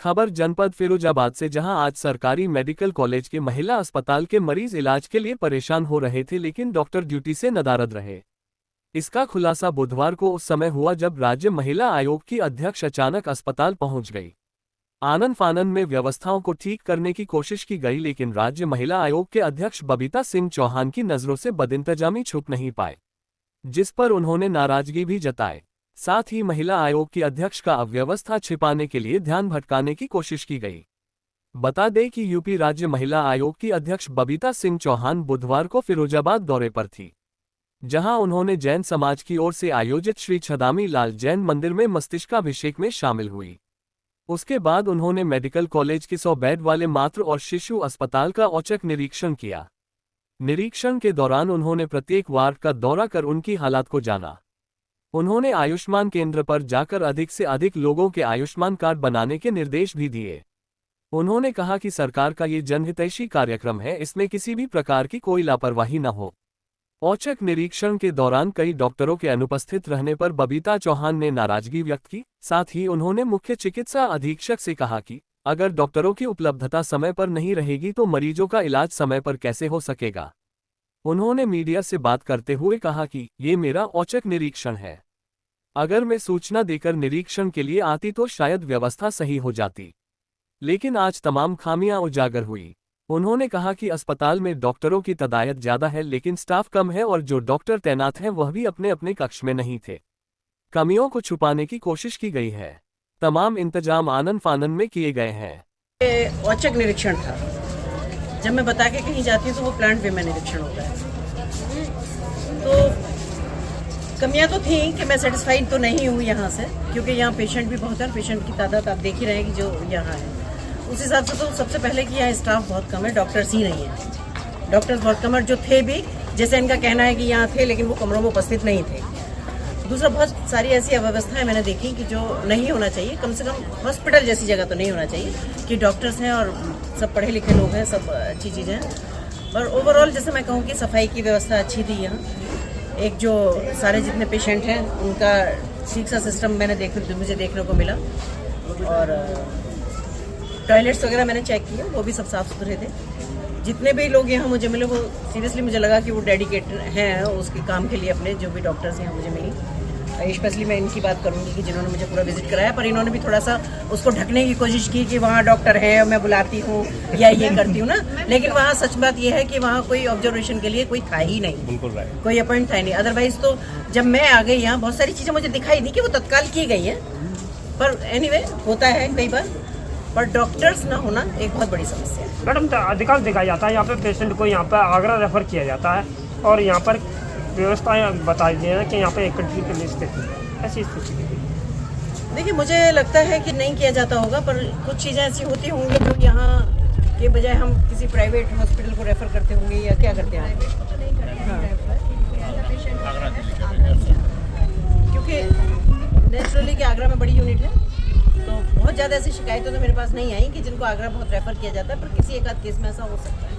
खबर जनपद फिरोजाबाद से, जहां आज सरकारी मेडिकल कॉलेज के महिला अस्पताल के मरीज इलाज के लिए परेशान हो रहे थे, लेकिन डॉक्टर ड्यूटी से नदारद रहे। इसका खुलासा बुधवार को उस समय हुआ जब राज्य महिला आयोग की अध्यक्ष अचानक अस्पताल पहुंच गई। आनन फानन में व्यवस्थाओं को ठीक करने की कोशिश की गई, लेकिन राज्य महिला आयोग के अध्यक्ष बबीता सिंह चौहान की नजरों से बदइंतजामी छुप नहीं पाए, जिस पर उन्होंने नाराजगी भी जताई। साथ ही महिला आयोग की अध्यक्ष का अव्यवस्था छिपाने के लिए ध्यान भटकाने की कोशिश की गई। बता दें कि यूपी राज्य महिला आयोग की अध्यक्ष बबीता सिंह चौहान बुधवार को फिरोजाबाद दौरे पर थी, जहां उन्होंने जैन समाज की ओर से आयोजित श्री छदामी लाल जैन मंदिर में मस्तिष्काभिषेक में शामिल हुई। उसके बाद उन्होंने मेडिकल कॉलेज के 100 बेड वाले मातृ और शिशु अस्पताल का औचक निरीक्षण किया। निरीक्षण के दौरान उन्होंने प्रत्येक वार्ड का दौरा कर उनकी हालात को जाना। उन्होंने आयुष्मान केंद्र पर जाकर अधिक से अधिक लोगों के आयुष्मान कार्ड बनाने के निर्देश भी दिए। उन्होंने कहा कि सरकार का ये जनहितैषी कार्यक्रम है, इसमें किसी भी प्रकार की कोई लापरवाही न हो। औचक निरीक्षण के दौरान कई डॉक्टरों के अनुपस्थित रहने पर बबीता चौहान ने नाराजगी व्यक्त की। साथ ही उन्होंने मुख्य चिकित्सा अधीक्षक से कहा कि अगर डॉक्टरों की उपलब्धता समय पर नहीं रहेगी तो मरीजों का इलाज समय पर कैसे हो सकेगा। उन्होंने मीडिया से बात करते हुए कहा कि ये मेरा औचक निरीक्षण है, अगर मैं सूचना देकर निरीक्षण के लिए आती तो शायद व्यवस्था सही हो जाती, लेकिन आज तमाम खामियां उजागर हुई। उन्होंने कहा कि अस्पताल में डॉक्टरों की तादाद ज्यादा है, लेकिन स्टाफ कम है और जो डॉक्टर तैनात हैं वह भी अपने अपने कक्ष में नहीं थे। कमियों को छुपाने की कोशिश की गई है। तमाम इंतजाम आनन फानन में किए गए हैं। औचक निरीक्षण था। जब मैं बता के कहीं जाती हूँ तो वो प्लांट वे में निरीक्षण होता है। तो कमियां तो थी कि मैं सेटिस्फाइड तो नहीं हूँ यहाँ से, क्योंकि यहाँ पेशेंट भी बहुत है। पेशेंट की तादाद आप देख ही रहे हैं कि जो यहाँ है, उस हिसाब से तो सबसे पहले कि यहाँ स्टाफ बहुत कम है, डॉक्टर्स ही नहीं है। डॉक्टर्स बहुत कम है, जो थे भी, जैसे इनका कहना है कि यहाँ थे लेकिन वो कमरों में उपस्थित नहीं थे। दूसरा, बहुत सारी ऐसी अव्यवस्थाएं मैंने देखी कि जो नहीं होना चाहिए। कम से कम हॉस्पिटल जैसी जगह तो नहीं होना चाहिए कि डॉक्टर्स हैं और सब पढ़े लिखे लोग हैं, सब अच्छी चीज़ें हैं। पर ओवरऑल जैसे मैं कहूँ कि सफाई की व्यवस्था अच्छी थी यहाँ। एक जो सारे जितने पेशेंट हैं उनका ठीक सा सिस्टम मुझे देखने को मिला, और टॉयलेट्स वगैरह मैंने चेक किए, वो भी सब साफ़ सुथरे थे। जितने भी लोग यहाँ मुझे मिले वो सीरियसली मुझे लगा कि वो डेडिकेटेड हैं उसके काम के लिए। अपने जो भी डॉक्टर्स यहाँ मुझे मिली, स्पेशली मैं इनकी बात करूँगी कि जिन्होंने मुझे पूरा विजिट कराया, पर इन्होंने भी थोड़ा सा उसको ढकने की कोशिश की कि वहाँ डॉक्टर है, मैं बुलाती हूँ या ये करती हूँ ना, लेकिन वहाँ सच बात ये है कि वहाँ कोई ऑब्जर्वेशन के लिए कोई था ही नहीं। बिल्कुल राइट, कोई अपॉइंट था ही नहीं। अदरवाइज तो जब मैं आ गई यहाँ बहुत सारी चीज़ें मुझे दिखाई दी कि वो तत्काल की गई है, पर एनीवे होता है कई बार। पर डॉक्टर्स ना होना एक बहुत बड़ी समस्या है। मैडम, अधिकांश देखा जाता है यहाँ पे पेशेंट को यहाँ पर आगरा रेफर किया जाता है, और यहाँ पर व्यवस्थाएं बताई दी हैं कि यहाँ पे एक कंट्री की स्थिति है, ऐसी स्थिति। देखिए, मुझे लगता है कि नहीं किया जाता होगा, पर कुछ चीज़ें ऐसी होती होंगी जो यहाँ के बजाय हम किसी प्राइवेट हॉस्पिटल को रेफर करते होंगे या क्या करते हैं। क्योंकि नेचुरली कि आगरा में बड़ी यूनिट है, तो बहुत ज़्यादा ऐसी शिकायतें तो मेरे पास नहीं आई कि जिनको आगरा बहुत रेफर किया जाता है, पर किसी एक आध केस में ऐसा हो सकता है।